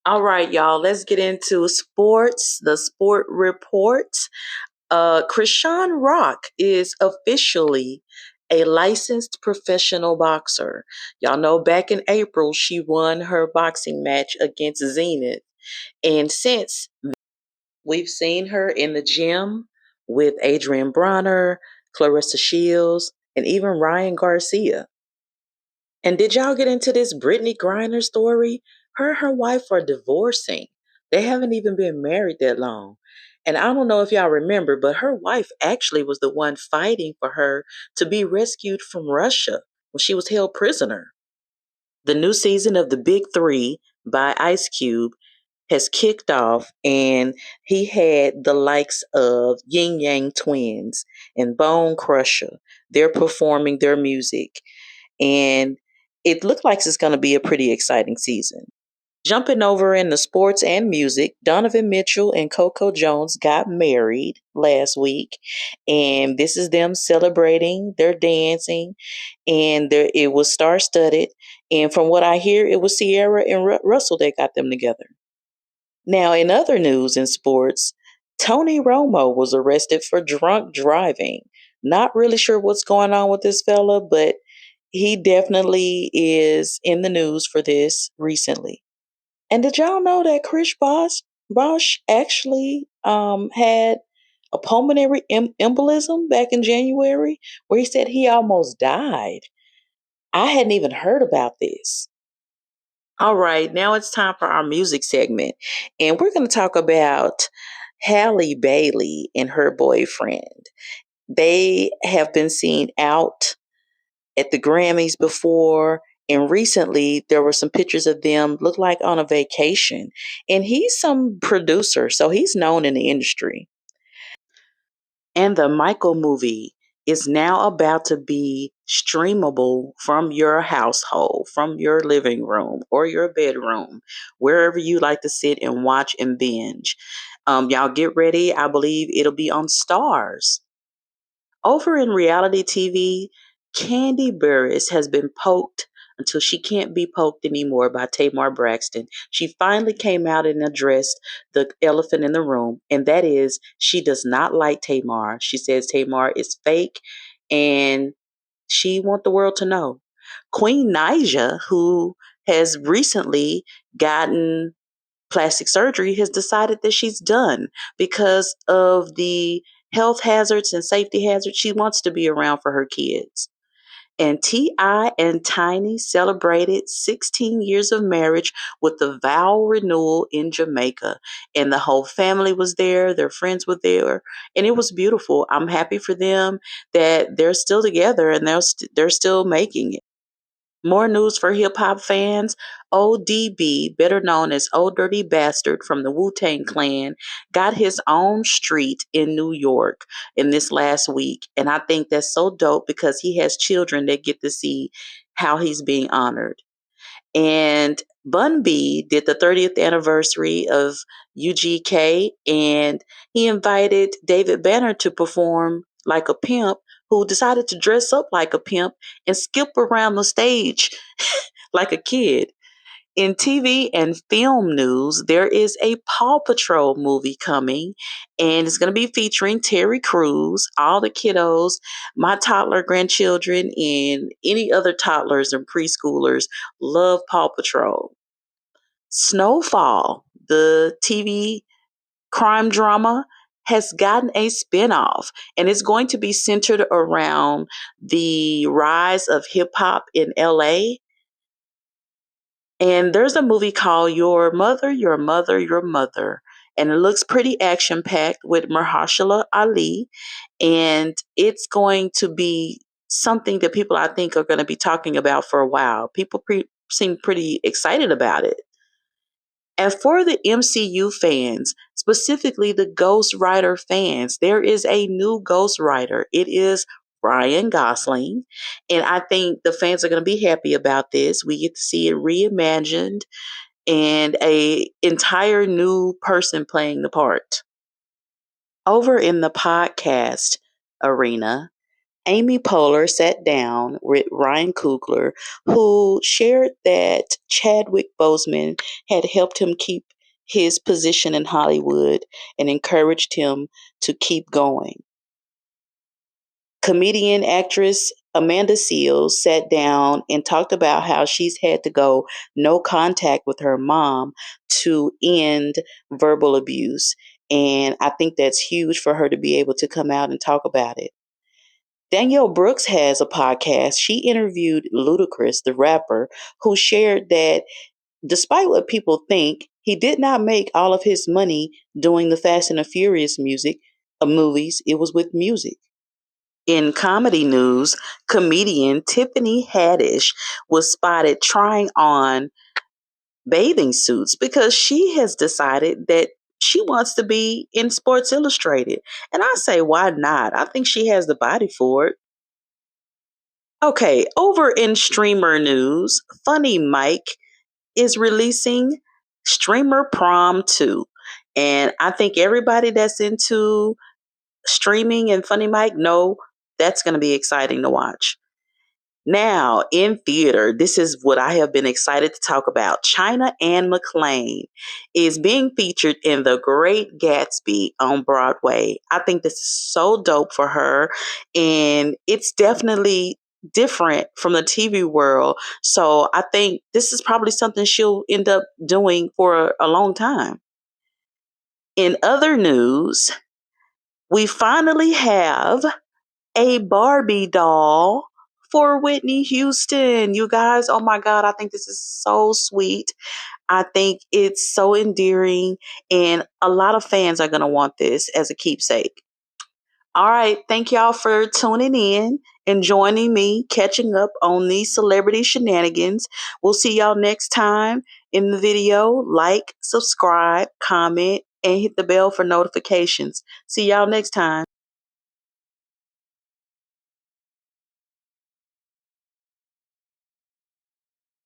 All right, y'all, let's get into sports, the sport report. Krishan Rock is officially a licensed professional boxer. Y'all know back in April, she won her boxing match against Zenith. And since we've seen her in the gym with Adrian Bronner, Clarissa Shields, and even Ryan Garcia. And did y'all get into this Brittany Griner story? Her and her wife are divorcing. They haven't even been married that long. And I don't know if y'all remember, but her wife actually was the one fighting for her to be rescued from Russia when she was held prisoner. The new season of The Big Three by Ice Cube has kicked off, and he had the likes of Yin Yang Twins and Bone Crusher. They're performing their music, and it looks like it's going to be a pretty exciting season. Jumping over in the sports and music, Donovan Mitchell and Coco Jones got married last week, and this is them celebrating, they're dancing, and it was star studded. And from what I hear, it was Sierra and Russell that got them together. Now, in other news in sports, Tony Romo was arrested for drunk driving. Not really sure what's going on with this fella, but he definitely is in the news for this recently. And did y'all know that Bosh actually had a pulmonary embolism back in January, where he said he almost died? I hadn't even heard about this. All right, now it's time for our music segment. And we're going to talk about Halle Bailey and her boyfriend. They have been seen out at the Grammys before. And recently, there were some pictures of them look like on a vacation. And he's some producer, so he's known in the industry. And the Michael movie is now about to be streamable from your household, from your living room or your bedroom, wherever you like to sit and watch and binge. Y'all get ready. I believe it'll be on Stars. Over in reality TV, Candy Burris has been poked until she can't be poked anymore by Tamar Braxton. She finally came out and addressed the elephant in the room, and that is she does not like Tamar. She says Tamar is fake, and she wants the world to know. Queen Naija, who has recently gotten plastic surgery, has decided that she's done because of the health hazards and safety hazards. She wants to be around for her kids. And T.I. and Tiny celebrated 16 years of marriage with the vow renewal in Jamaica. And the whole family was there, their friends were there, and it was beautiful. I'm happy for them that they're still together and they're still making it. More news for hip hop fans. ODB, better known as Old Dirty Bastard from the Wu-Tang Clan, got his own street in New York in this last week. And I think that's so dope because he has children that get to see how he's being honored. And Bun B did the 30th anniversary of UGK, and he invited David Banner to perform like a pimp, who decided to dress up like a pimp and skip around the stage like a kid. In TV and film news, there is a Paw Patrol movie coming, and it's going to be featuring Terry Crews, all the kiddos, my toddler grandchildren, and any other toddlers and preschoolers love Paw Patrol. Snowfall, the TV crime drama, has gotten a spinoff, and it's going to be centered around the rise of hip hop in LA. And there's a movie called Your Mother, Your Mother, Your Mother. And it looks pretty action packed with Mahershala Ali. And it's going to be something that people, I think, are going to be talking about for a while. People seem pretty excited about it. As for the MCU fans, specifically the Ghost Rider fans, there is a new Ghost Rider. It is Ryan Gosling, and I think the fans are going to be happy about this. We get to see it reimagined and a entire new person playing the part. Over in the podcast arena, Amy Poehler sat down with Ryan Coogler, who shared that Chadwick Boseman had helped him keep his position in Hollywood and encouraged him to keep going. Comedian actress Amanda Seales sat down and talked about how she's had to go no contact with her mom to end verbal abuse. And I think that's huge for her to be able to come out and talk about it. Danielle Brooks has a podcast. She interviewed Ludacris, the rapper, who shared that despite what people think, he did not make all of his money doing the Fast and the Furious movies. It was with music. In comedy news, comedian Tiffany Haddish was spotted trying on bathing suits because she has decided that she wants to be in Sports Illustrated. And I say, why not? I think she has the body for it. Okay, over in streamer news, Funny Mike is releasing Streamer Prom 2. And I think everybody that's into streaming and Funny Mike know that's going to be exciting to watch. Now, in theater, this is what I have been excited to talk about. China Anne McClain is being featured in The Great Gatsby on Broadway. I think this is so dope for her, and it's definitely different from the TV world. So I think this is probably something she'll end up doing for a long time. In other news, we finally have a Barbie doll for Whitney Houston. You guys, oh my God, I think this is so sweet. I think it's so endearing, and a lot of fans are going to want this as a keepsake. All right, thank y'all for tuning in and joining me, catching up on these celebrity shenanigans. We'll see y'all next time in the video. Like, subscribe, comment, and hit the bell for notifications. See y'all next time.